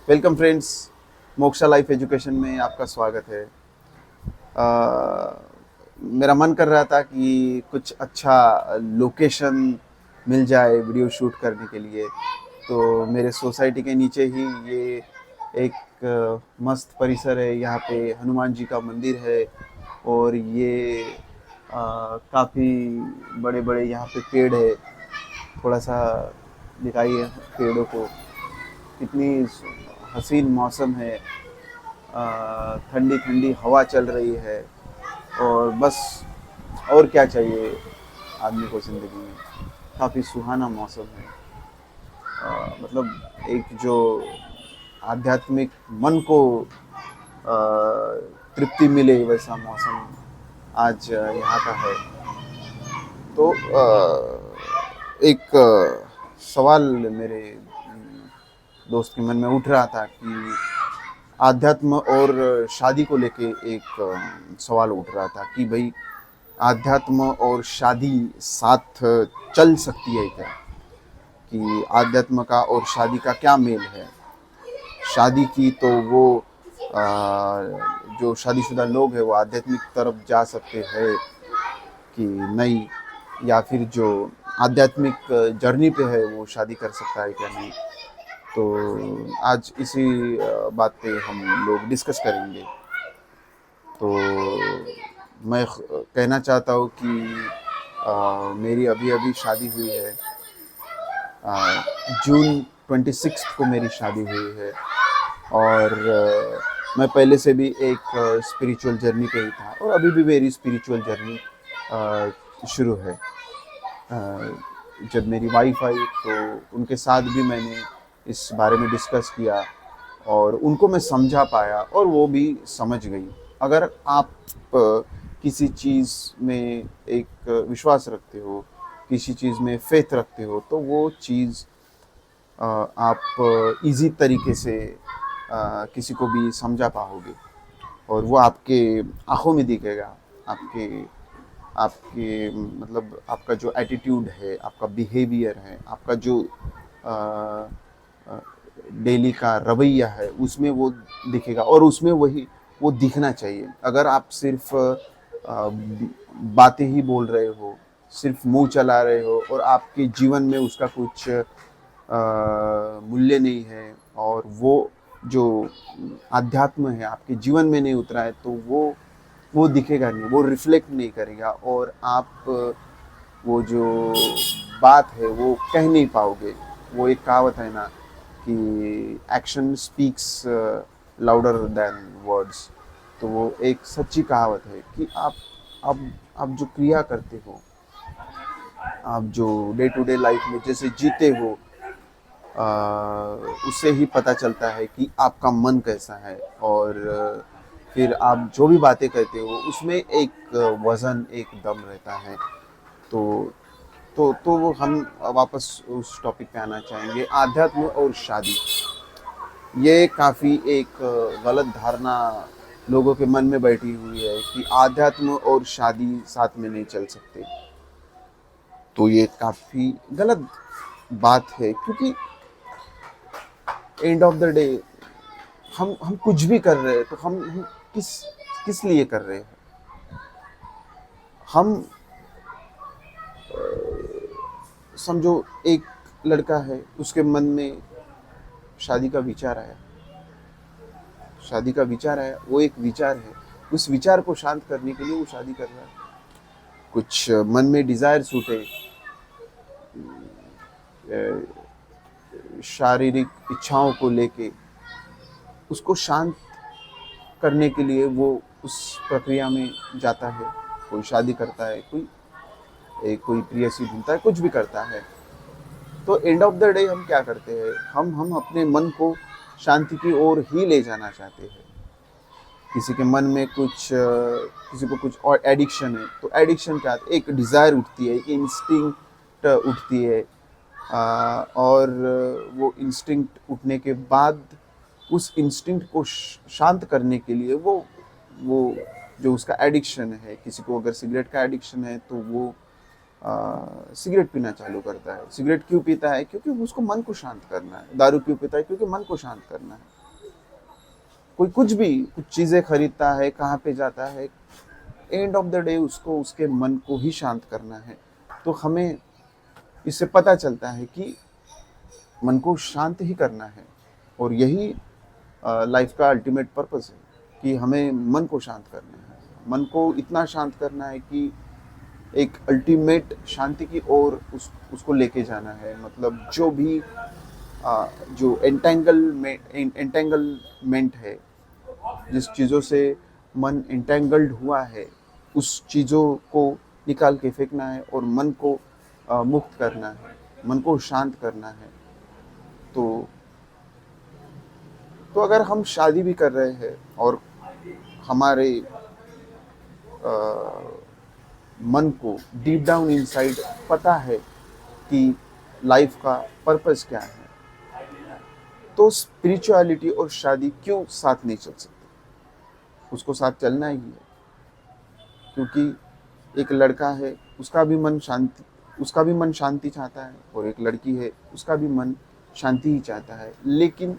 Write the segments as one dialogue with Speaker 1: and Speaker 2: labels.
Speaker 1: Welcome friends, moksha life education में आपका स्वागत है। मेरा मन कर रहा था कि कुछ अच्छा लोकेशन मिल जाए वीडियो शूट करने के लिए। तो मेरे सोसाइटी के नीचे ही ये एक मस्त परिसर है। यहाँ पे हनुमान जी का मंदिर है और ये काफ़ी बड़े बड़े यहाँ पे पेड़ है। थोड़ा सा दिखाइए पेड़ों को, कितनी हसीन मौसम है। ठंडी ठंडी हवा चल रही है और बस और क्या चाहिए आदमी को ज़िंदगी में। काफ़ी सुहाना मौसम है। मतलब एक जो आध्यात्मिक मन को तृप्ति मिले वैसा मौसम आज यहाँ का है। तो एक सवाल मेरे दोस्त के मन में उठ रहा था कि आध्यात्म और शादी को लेके एक सवाल उठ रहा था कि भाई आध्यात्म और शादी साथ चल सकती है क्या? कि आध्यात्म का और शादी का क्या मेल है? शादी की तो वो जो शादीशुदा लोग हैं वो आध्यात्मिक तरफ जा सकते हैं कि नहीं, या फिर जो आध्यात्मिक जर्नी पे है वो शादी कर सकता है क्या नहीं। तो आज इसी बात पे हम लोग डिस्कस करेंगे। तो मैं कहना चाहता हूँ कि मेरी अभी अभी शादी हुई है। जून 26 को मेरी शादी हुई है और मैं पहले से भी एक स्पिरिचुअल जर्नी पे ही था और अभी भी मेरी स्पिरिचुअल जर्नी शुरू है। जब मेरी वाइफ आई तो उनके साथ भी मैंने इस बारे में डिस्कस किया और उनको मैं समझा पाया और वो भी समझ गई। अगर आप किसी चीज़ में एक विश्वास रखते हो, किसी चीज़ में फेथ रखते हो, तो वो चीज़ आप इजी तरीके से किसी को भी समझा पाओगे और वो आपके आँखों में दिखेगा। आपके आपके मतलब आपका जो एटीट्यूड है, आपका बिहेवियर है, आपका जो डेली का रवैया है उसमें वो दिखेगा और उसमें वही वो दिखना चाहिए। अगर आप सिर्फ बातें ही बोल रहे हो, सिर्फ मुंह चला रहे हो और आपके जीवन में उसका कुछ मूल्य नहीं है और वो जो अध्यात्म है आपके जीवन में नहीं उतरा है, तो वो दिखेगा नहीं, वो रिफ्लेक्ट नहीं करेगा और आप वो जो बात है वो कह नहीं पाओगे। वो एक कहावत है ना कि action speaks louder than words. तो वो एक सच्ची कहावत है कि आप जो क्रिया करते हो, आप जो डे टू डे लाइफ में जैसे जीते हो, उससे ही पता चलता है कि आपका मन कैसा है और फिर आप जो भी बातें कहते हो उसमें एक वज़न, एक दम रहता है। तो तो वो हम वापस उस टॉपिक पे आना चाहेंगे, आध्यात्म और शादी। ये काफ़ी एक गलत धारणा लोगों के मन में बैठी हुई है कि आध्यात्म और शादी साथ में नहीं चल सकते। तो ये काफ़ी गलत बात है क्योंकि एंड ऑफ द डे हम कुछ भी कर रहे हैं तो हम किस किस लिए कर रहे हैं। हम समझो एक लड़का है, उसके मन में शादी का विचार आया, शादी का विचार आया, वो एक विचार है, उस विचार को शांत करने के लिए वो शादी कर रहा है। कुछ मन में डिज़ायर्स उठे, शारीरिक इच्छाओं को लेके, उसको शांत करने के लिए वो उस प्रक्रिया में जाता है। कोई शादी करता है, कोई प्रेयसी ढूंढता है, कुछ भी करता है। तो एंड ऑफ द डे हम क्या करते हैं, हम अपने मन को शांति की ओर ही ले जाना चाहते हैं। किसी के मन में कुछ किसी को कुछ और एडिक्शन है, तो एडिक्शन क्या है, एक डिज़ायर उठती है, एक इंस्टिंक्ट उठती है। और वो इंस्टिंक्ट उठने के बाद उस इंस्टिंक्ट को शांत करने के लिए वो जो उसका एडिक्शन है, किसी को अगर सिगरेट का एडिक्शन है तो वो सिगरेट पीना चालू करता है। सिगरेट क्यों पीता है? क्योंकि उसको मन को शांत करना है। दारू क्यों पीता है? क्योंकि मन को शांत करना है। कोई कुछ भी कुछ चीज़ें खरीदता है, कहाँ पे जाता है, एंड ऑफ द डे उसको उसके मन को ही शांत करना है। तो हमें इससे पता चलता है कि मन को शांत ही करना है, और यही लाइफ का अल्टीमेट पर्पस है कि हमें मन को शांत करना है। मन को इतना शांत करना है कि एक अल्टीमेट शांति की ओर उसको लेके जाना है। मतलब जो भी जो एंटेंगलमेंट है, जिस चीज़ों से मन एंटेंगल्ड हुआ है, उस चीज़ों को निकाल के फेंकना है और मन को मुक्त करना है, मन को शांत करना है। तो अगर हम शादी भी कर रहे हैं और हमारे मन को डीप डाउन इनसाइड पता है कि लाइफ का पर्पस क्या है, तो स्पिरिचुअलिटी और शादी क्यों साथ नहीं चल सकती? उसको साथ चलना ही है, क्योंकि एक लड़का है, उसका भी मन शांति चाहता है, और एक लड़की है, उसका भी मन शांति ही चाहता है। लेकिन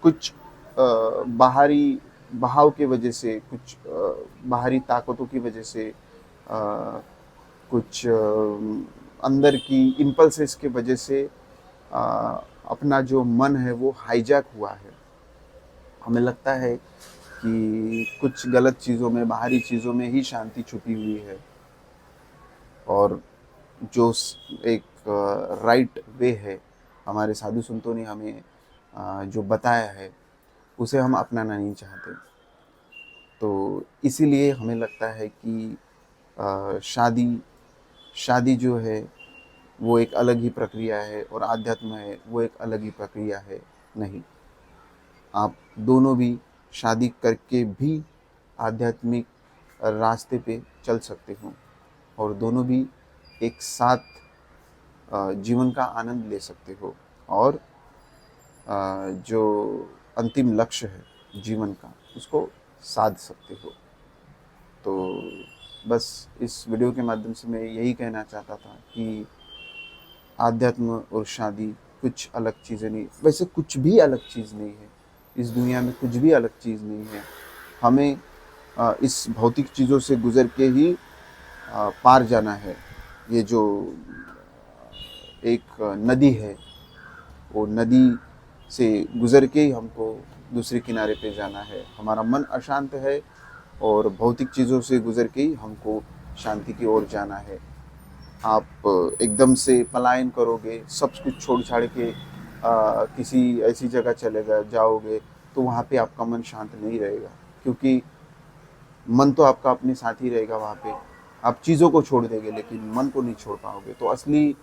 Speaker 1: कुछ बाहरी बहाव की वजह से, कुछ बाहरी ताकतों की वजह से, कुछ अंदर की इम्पल्सेस की वजह से अपना जो मन है वो हाईजैक हुआ है। हमें लगता है कि कुछ गलत चीज़ों में, बाहरी चीज़ों में ही शांति छुपी हुई है, और जो एक राइट वे है, हमारे साधु संतों ने हमें जो बताया है, उसे हम अपनाना नहीं चाहते। तो इसीलिए हमें लगता है कि शादी जो है वो एक अलग ही प्रक्रिया है, और आध्यात्म है वो एक अलग ही प्रक्रिया है। नहीं, आप दोनों भी शादी करके भी आध्यात्मिक रास्ते पे चल सकते हो, और दोनों भी एक साथ जीवन का आनंद ले सकते हो, और जो अंतिम लक्ष्य है जीवन का, उसको साध सकते हो। तो बस इस वीडियो के माध्यम से मैं यही कहना चाहता था कि आध्यात्म और शादी कुछ अलग चीज़ें नहीं, वैसे कुछ भी अलग चीज़ नहीं है। इस दुनिया में कुछ भी अलग चीज़ नहीं है। हमें इस भौतिक चीज़ों से गुज़र के ही पार जाना है। ये जो एक नदी है, वो नदी से गुज़र के ही हमको दूसरे किनारे पे जाना है। हमारा मन अशांत है, और भौतिक चीज़ों से गुज़र के ही हमको शांति की ओर जाना है। आप एकदम से पलायन करोगे, सब कुछ छोड़ छाड़ के किसी ऐसी जगह चले जाओगे, तो वहाँ पे आपका मन शांत नहीं रहेगा, क्योंकि मन तो आपका अपने साथ ही रहेगा वहाँ पे। आप चीज़ों को छोड़ देंगे, लेकिन मन को नहीं छोड़ पाओगे। तो असली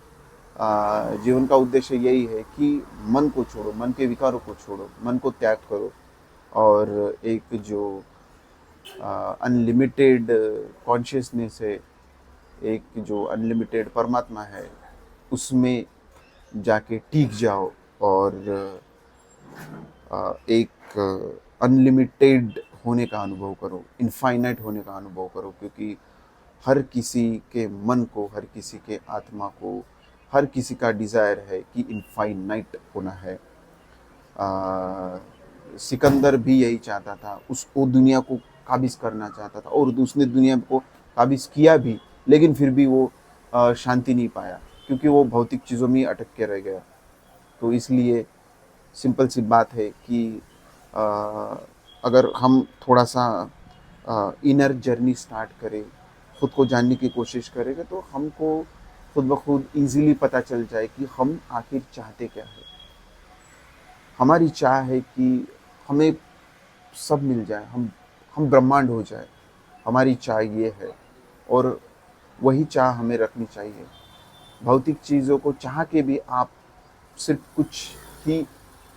Speaker 1: जीवन का उद्देश्य यही है कि मन को छोड़ो, मन के विकारों को छोड़ो, मन को त्याग करो, और एक जो अनलिमिटेड कॉन्शियसनेस है, एक जो अनलिमिटेड परमात्मा है, उसमें जाके टिक जाओ, और एक अनलिमिटेड होने का अनुभव करो, इनफाइनाइट होने का अनुभव करो। क्योंकि हर किसी के मन को, हर किसी के आत्मा को, हर किसी का डिज़ायर है कि इनफाइनाइट होना है। सिकंदर भी यही चाहता था, उसको दुनिया को काबिज़ करना चाहता था, और उसने दुनिया को काबिज़ किया भी, लेकिन फिर भी वो शांति नहीं पाया, क्योंकि वो भौतिक चीज़ों में अटक के रह गया। तो इसलिए सिंपल सी बात है कि अगर हम थोड़ा सा इनर जर्नी स्टार्ट करें, ख़ुद को जानने की कोशिश करेंगे, तो हमको खुद ब खुद ईज़िली पता चल जाए कि हम आखिर चाहते क्या है। हमारी चाह है कि हमें सब मिल जाए, हम ब्रह्मांड हो जाए। हमारी चाह ये है, और वही चाह हमें रखनी चाहिए। भौतिक चीज़ों को चाह के भी आप सिर्फ कुछ ही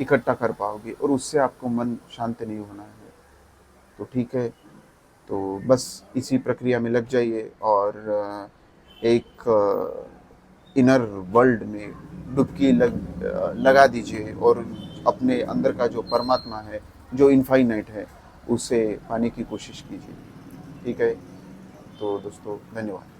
Speaker 1: इकट्ठा कर पाओगे, और उससे आपको मन शांत नहीं होना है। तो ठीक है, तो बस इसी प्रक्रिया में लग जाइए, और एक इनर वर्ल्ड में डुबकी लगा दीजिए, और अपने अंदर का जो परमात्मा है, जो इनफाइनाइट है, उसे पाने की कोशिश कीजिए। ठीक है, तो दोस्तों धन्यवाद।